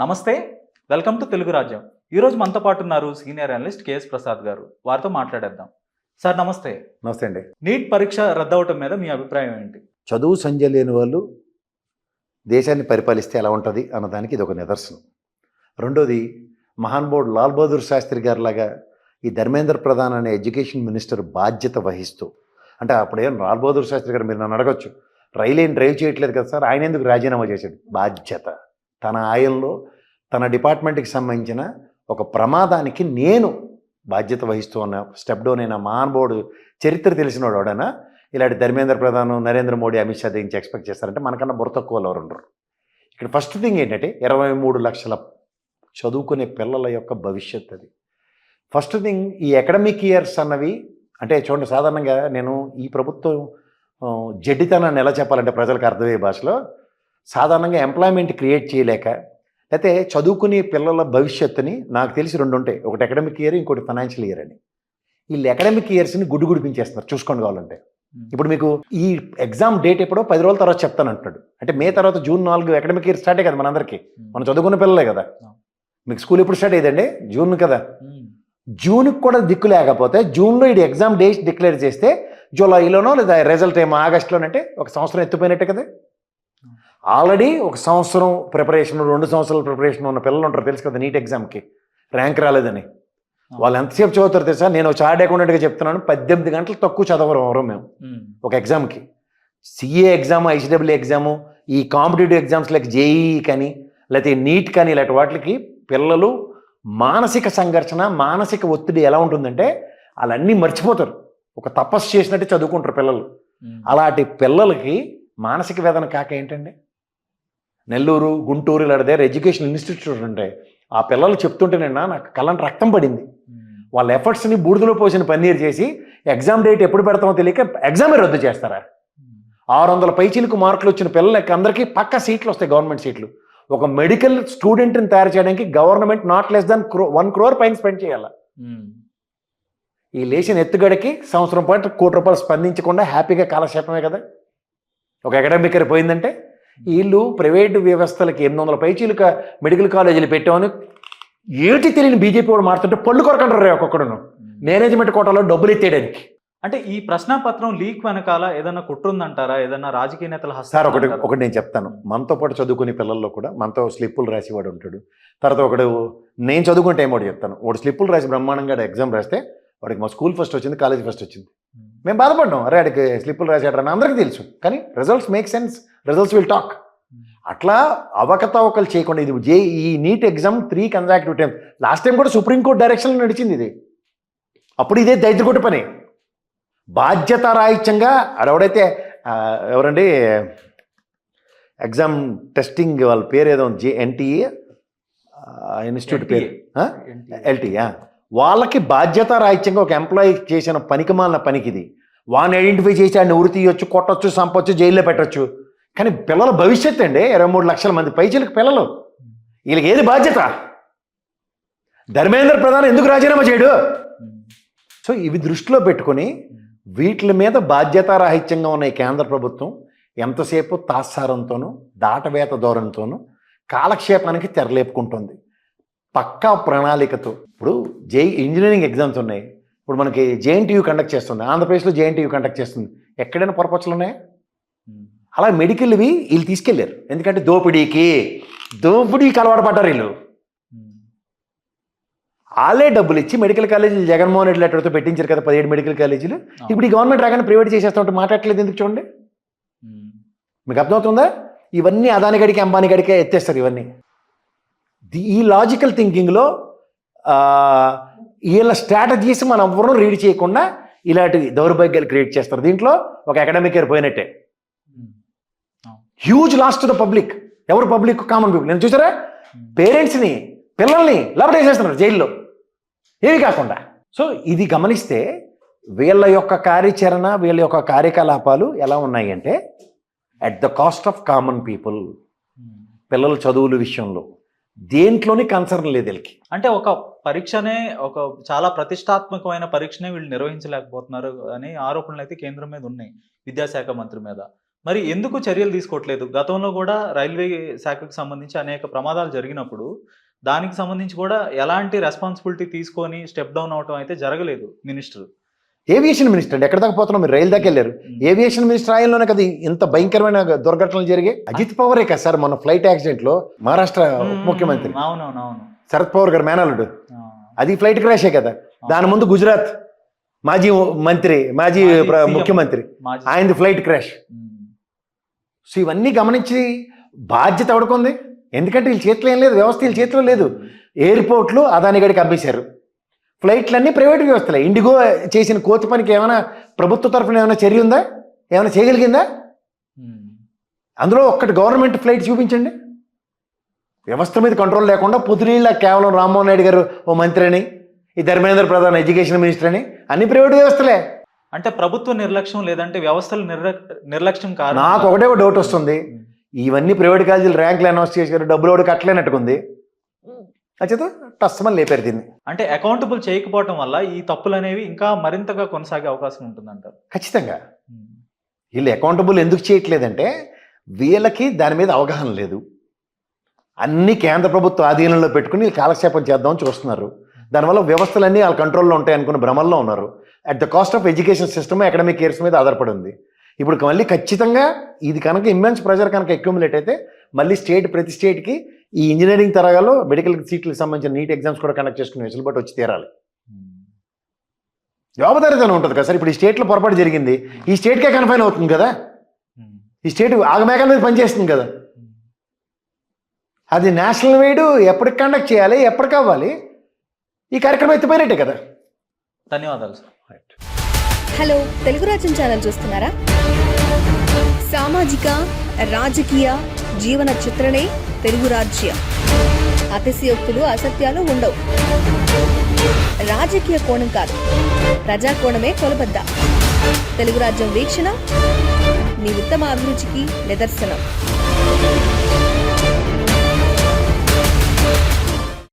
నమస్తే. Welcome to Telugu రాజ్యం. ఈరోజు మనతో పాటు ఉన్నారు సీనియర్ అనలిస్ట్ కేఎస్ ప్రసాద్ గారు. వారితో మాట్లాడేద్దాం. సార్ నమస్తే. నమస్తే అండి. నీట్ పరీక్ష రద్దవటం మీద మీ అభిప్రాయం ఏంటి? చదువు సంధ్య లేని వాళ్ళు దేశాన్ని పరిపాలిస్తే ఎలా ఉంటుంది అన్నదానికి ఇది ఒక నిదర్శనం. రెండోది, మహానుభావుడు లాల్ బహదూర్ శాస్త్రి గారి లాగా ఈ ధర్మేంద్ర ప్రధాన్ అనే ఎడ్యుకేషన్ మినిస్టర్ బాధ్యత వహిస్తూ, అంటే అప్పుడేం లాల్ బహదూర్ శాస్త్రి గారు మీరు నన్ను అడగచ్చు, రైలు ఏం డ్రైవ్ చేయట్లేదు కదా సార్, ఆయన ఎందుకు రాజీనామా చేశాడు? బాధ్యత. తన ఆయంలో తన డిపార్ట్మెంట్కి సంబంధించిన ఒక ప్రమాదానికి నేను బాధ్యత వహిస్తూ ఉన్న స్టెప్ డౌన్ అయిన మహానుభావుడు చరిత్ర తెలిసినోడు ఎవడైనా ఇలాంటి ధర్మేంద్ర ప్రధాన్, నరేంద్ర మోడీ, అమిత్ షా దగ్గర ఎక్స్పెక్ట్ చేస్తారంటే మనకన్నా బుర్ర తక్కువ వాళ్ళు ఎవరు ఉండరు. ఇక్కడ ఫస్ట్ థింగ్ ఏంటంటే 23 లక్షల చదువుకునే పిల్లల యొక్క భవిష్యత్ అది. ఫస్ట్ థింగ్, ఈ అకాడమిక్ ఇయర్స్ అన్నవి అంటే చూడండి, సాధారణంగా నేను ఈ ప్రభుత్వం జడ్డితనాన్ని ఎలా చెప్పాలంటే ప్రజలకు అర్థమయ్యే భాషలో, సాధారణంగా ఎంప్లాయ్మెంట్ క్రియేట్ చేయలేక, అయితే చదువుకునే పిల్లల భవిష్యత్తుని నాకు తెలిసి రెండు ఉంటాయి, ఒకటి అకాడమిక్ ఇయర్, ఇంకోటి ఫైనాన్షియల్ ఇయర్ అని. వీళ్ళు అకాడమిక్ ఇయర్స్ని గుడిపించేస్తున్నారు. చూసుకోండి కావాలంటే. ఇప్పుడు మీకు ఈ ఎగ్జామ్ డేట్ ఎప్పుడో 10 రోజుల తర్వాత చెప్తాను అంటున్నాడు. అంటే మే తర్వాత జూన్ 4 అకాడమిక్ ఇయర్ స్టార్టే కదా మనందరికీ, మనం చదువుకున్న పిల్లలే కదా. మీకు స్కూల్ ఎప్పుడు స్టార్ట్ అయ్యిందండి? జూన్ కదా. జూన్కి కూడా దిక్కు లేకపోతే జూన్లో ఇది ఎగ్జామ్ డేట్ డిక్లేర్ చేస్తే జూలైలోనో లేదా రిజల్ట్ ఏమో ఆగస్టులోనంటే ఒక సంవత్సరం ఎత్తుపోయినట్టే కదా. ఆల్రెడీ ఒక సంవత్సరం ప్రిపరేషన్, 2 సంవత్సరాల ప్రిపరేషన్ ఉన్న పిల్లలు ఉంటారు, తెలుసు కదా. నీట్ ఎగ్జామ్కి ర్యాంక్ రాలేదని వాళ్ళు ఎంతసేపు చదువుతారు తెలుసా? నేను చార్ట్ అకౌంటెంట్గా చెప్తున్నాను, 18 గంటలు తక్కువ చదవరు మేము ఒక ఎగ్జామ్కి. సిఏ ఎగ్జామ్, ఐసిడబ్ల్యూ ఎగ్జాము, ఈ కాంపిటేటివ్ ఎగ్జామ్స్ లైక్ జేఈఈ కానీ లేకపోతే నీట్ కానీ ఇలాంటి వాటికి పిల్లలు మానసిక సంఘర్షణ, మానసిక ఒత్తిడి ఎలా ఉంటుందంటే వాళ్ళన్నీ మర్చిపోతారు. ఒక తపస్సు చేసినట్టు చదువుకుంటారు పిల్లలు. అలాంటి పిల్లలకి మానసిక వేదన కాక ఏంటండి? నెల్లూరు, గుంటూరు ఇలా దగ్గర ఎడ్యుకేషన్ ఇన్స్టిట్యూట్ ఉంటాయి. ఆ పిల్లలు చెప్తుంటేనన్నా నాకు కళ్ళంటి రక్తం పడింది. వాళ్ళ ఎఫర్ట్స్ని బూడిదలో పోసిన పన్నీరు చేసి ఎగ్జామ్ డేట్ ఎప్పుడు పెడతామో తెలియక ఎగ్జామే రద్దు చేస్తారా? 600 పైచీలకు మార్కులు వచ్చిన పిల్లలకి అందరికీ పక్కా సీట్లు వస్తాయి, గవర్నమెంట్ సీట్లు. ఒక మెడికల్ స్టూడెంట్ని తయారు చేయడానికి government not less than 1 crore పైన స్పెండ్ చేయాలి. ఈ లేచిన ఎత్తుగడకి సంవత్సరం పాటు 1 కోటి రూపాయలు స్పందించకుండా హ్యాపీగా కాలక్షేపమే కదా. ఒక అకాడమిక్ ఇయర్ పోయిందంటే వీళ్ళు ప్రైవేటు వ్యవస్థలకి 800 పైచీలకు మెడికల్ కాలేజీలు పెట్టామని ఏటి తెలియని బీజేపీ వాడు మారుతుంటే పళ్ళు కొరకంటారు ఒక్కొక్కడును మేనేజ్మెంట్ కోటాలో డబ్బులు ఎత్తేయడానికి. అంటే ఈ ప్రశ్నాపత్రం లీక్ వెనకాల ఏదైనా కుట్రుందంటారా? ఏదైనా రాజకీయ నేతల సార్ ఒకటి నేను చెప్తాను. మనతో పాటు చదువుకునే పిల్లల్లో కూడా మనతో స్లిప్పులు రాసేవాడు ఉంటాడు. తర్వాత ఒకడు నేను చదువుకునే టైం వాడు చెప్తాను, వాడు స్లిప్పులు రాసి బ్రహ్మాండంగా ఎగ్జామ్ రాస్తే వాడికి మా స్కూల్ ఫస్ట్ వచ్చింది, కాలేజ్ ఫస్ట్ వచ్చింది. మేము బాధపడ్డాం, అరే వాడికి స్లిప్పులు రాసాడని అందరికీ తెలుసు. కానీ results make sense, results will talk. అట్లా అవకతవకలు చేయకుండా ఇది ఈ NEET exam 3 consecutive times, last time కూడా సుప్రీంకోర్టు డైరెక్షన్లో నడిచింది ఇది. అప్పుడు ఇదే దైత్యకొట్టు పని. బాధ్యత రాహిత్యంగా ఎవడైతే ఎవరండి ఎగ్జామ్ టెస్టింగ్ వాళ్ళ పేరు ఏదో ఎన్టీఏ ఇన్స్టిట్యూట్ పేరు ఎల్టీఏ, వాళ్ళకి బాధ్యత రాహిత్యంగా ఒక ఎంప్లాయీ చేసిన పనికిమాలిన పనికి ఇది. వాడిని ఐడెంటిఫై చేసి ఆయన ఉరి తీయొచ్చు, కొట్టొచ్చు, చంపొచ్చు, జైల్లో పెట్టచ్చు. కానీ పిల్లల భవిష్యత్తు అండి, 23 లక్షల మంది పైచీలకు పిల్లలు, వీళ్ళకి ఏది బాధ్యత? ధర్మేంద్ర ప్రధాన్ ఎందుకు రాజీనామా చేయడు? సో ఇవి దృష్టిలో పెట్టుకొని వీటి మీద బాధ్యతారాహిత్యంగా ఉన్న ఈ కేంద్ర ప్రభుత్వం ఎంతసేపు తాత్సారంతోనూ దాటవేత ధోరణితోనూ కాలక్షేపానికి తెరలేపుకుంటుంది, పక్కా ప్రణాళికతో. ఇప్పుడు ఇంజనీరింగ్ ఎగ్జామ్స్ ఉన్నాయి, ఇప్పుడు మనకి జేఎన్టీయూ కండక్ట్ చేస్తుంది, ఆంధ్రప్రదేశ్లో జేఎన్టీయూ కండక్ట్ చేస్తుంది. ఎక్కడైనా పొరపచ్చులు ఉన్నాయా? అలా మెడికల్వి వీళ్ళు తీసుకెళ్ళారు, ఎందుకంటే దోపిడీకి అలవాటు పడ్డారు వీళ్ళు. వాళ్ళే డబ్బులు ఇచ్చి మెడికల్ కాలేజీలు జగన్మోహన్ రెడ్డి లెటర్తో పెట్టించారు కదా 17 మెడికల్ కాలేజీలు. ఇప్పుడు ఈ గవర్నమెంట్ రాగానే ప్రైవేట్ చేసేస్తా ఉంటే మాట్లాడలేదు ఎందుకు? చూడండి, మీకు అర్థమవుతుందా? ఇవన్నీ అదాని గడికి అంబానీ గడికే ఎత్తేస్తారు ఇవన్నీ. ఈ లాజికల్ థింకింగ్లో వీళ్ళ స్ట్రాటజీస్ మనం ఎవరూ రీడ్ చేయకుండా ఇలాంటి దౌర్భాగ్యాలు క్రియేట్ చేస్తారు. దీంట్లో ఒక అకాడమిక్ ఇయర్ పోయినట్టే. Huge loss to the public. ఎవరు పబ్లిక్? Common people. నేను చూసారా, పేరెంట్స్ని, పిల్లల్ని లబడేసేస్తున్నారు జైల్లో, ఏవి కాకుండా. సో ఇది గమనిస్తే వీళ్ళ యొక్క కార్యాచరణ, వీళ్ళ యొక్క కార్యకలాపాలు ఎలా ఉన్నాయి అంటే at the cost of common people. పిల్లల చదువుల విషయంలో దేంట్లోని కన్సర్న్ లేదు వీళ్ళకి. అంటే ఒక పరీక్షనే, ఒక చాలా ప్రతిష్టాత్మకమైన పరీక్షనే వీళ్ళు నిర్వహించలేకపోతున్నారు అనే ఆరోపణలు అయితే కేంద్రం మీద ఉన్నాయి, విద్యాశాఖ మంత్రి మీద. మరి ఎందుకు చర్యలు తీసుకోవట్లేదు? గతంలో కూడా రైల్వే శాఖకు సంబంధించి అనేక ప్రమాదాలు జరిగినప్పుడు, దానికి సంబంధించి కూడా ఎలాంటి రెస్పాన్సిబిలిటీ తీసుకొని స్టెప్ డౌన్ అవ్వటం అయితే జరగలేదు మినిస్టర్. ఏవియేషన్ మినిస్టర్ అండి, ఎక్కడ దాకా పోతున్నాం? మీరు రైలు దాకా వెళ్ళారు. ఏవియేషన్ మినిస్టర్ ఆయనలోనే కదా ఇంత భయంకరమైన దుర్ఘటనలు జరిగాయి. అజిత్ పవారే కదా సార్ మన ఫ్లైట్ యాక్సిడెంట్ లో మహారాష్ట్ర ఉప ముఖ్యమంత్రి అవునవునవును. శరద్ పవార్ గారు మేనల్లుడు, అది ఫ్లైట్ క్రాషే కదా. దాని ముందు గుజరాత్ మాజీ ముఖ్యమంత్రి ఆయనది ఫ్లైట్ క్రాష్. సో ఇవన్నీ గమనించి బాధ్యత ఎవడుకుంది? ఎందుకంటే వీళ్ళ చేతిలో ఏం లేదు, వ్యవస్థ వీళ్ళ చేతిలో లేదు. ఎయిర్పోర్ట్లు అదాని గడికి అమ్మేశారు, ఫ్లైట్లన్నీ ప్రైవేట్ వ్యవస్థలే. ఇండిగో చేసిన కోతి పనికి ఏమైనా ప్రభుత్వ తరఫున ఏమైనా చర్య ఉందా? ఏమైనా చేయగలిగిందా? అందులో ఒక్కటి గవర్నమెంట్ ఫ్లైట్ చూపించండి. వ్యవస్థ మీద కంట్రోల్ లేకుండా పొద్దునీళ్ళ కేవలం రామ్మోహన్ నాయుడు గారు ఓ మంత్రి అని, ఈ ధర్మేంద్ర ప్రధాన్ ఎడ్యుకేషన్ మినిస్టర్ అని, అన్ని ప్రైవేట్ వ్యవస్థలే. అంటే ప్రభుత్వ నిర్లక్ష్యం లేదంటే వ్యవస్థల నిర్లక్ష్యం కాదు. నాకు ఒకటే ఒక డౌట్ వస్తుంది, ఇవన్నీ ప్రైవేట్ కాలేజీలు ర్యాంకులు అనౌన్స్ చేశారు, డబ్బులు ఒకటి కట్టలేనట్టుకుంది. అచేత టస్మని లేపారు దీన్ని. అంటే అకౌంటబుల్ చేయకపోవటం వల్ల ఈ తప్పులు అనేవి ఇంకా మరింతగా కొనసాగే అవకాశం ఉంటుందంటారు. ఖచ్చితంగా. వీళ్ళు అకౌంటబుల్ ఎందుకు చేయట్లేదంటే వీళ్ళకి దాని మీద అవగాహన లేదు. అన్ని కేంద్ర ప్రభుత్వ ఆధీనంలో పెట్టుకుని కాలక్షేపం చేద్దామని చూస్తున్నారు. దానివల్ల వ్యవస్థలన్నీ వాళ్ళ కంట్రోల్లో ఉంటాయి అనుకున్న భ్రమల్లో ఉన్నారు. At the cost of education system, academic years మీద ఆధారపడి ఉంది. ఇప్పుడు మళ్ళీ ఖచ్చితంగా ఇది కనుక ఇమ్మెన్స్ ప్రెజర్ కనుక అక్యుములేట్ అయితే మళ్ళీ ప్రతి స్టేట్కి ఈ ఇంజనీరింగ్ తరగాలో మెడికల్ సీట్లకు సంబంధించిన నీట్ ఎగ్జామ్స్ కూడా కండక్ట్ చేసుకునే వెసులుబాటు వచ్చి తీరాలి. జవాబుదారీతనం ఉంటుంది కదా సార్. ఇప్పుడు ఈ స్టేట్లో పొరపాటు జరిగింది, ఈ స్టేట్కే కన్ఫైన్ అవుతుంది కదా, ఈ స్టేట్ ఆగమేఘాల మీద పనిచేస్తుంది కదా. అది నేషనల్ వైడ్ ఎప్పటికి కండక్ట్ చేయాలి, ఎప్పటికి అవ్వాలి, ఈ కార్యక్రమం ఎత్తిపోయినట్టే కదా. ధన్యవాదాలు సార్. హలో, తెలుగు రాజ్యం ఛానల్ చూస్తున్నారా? సామాజిక రాజకీయ జీవన చిత్రణే తెలుగు రాజ్యం. అతిశయోక్తులు అసత్యాలు ఉండవు. రాజకీయ కోణం కాదు, ప్రజా కోణమే కొలబద్ద. తెలుగు రాజ్యం వీక్షణ మీ ఉత్తమ అభిరుచికి నిదర్శనం.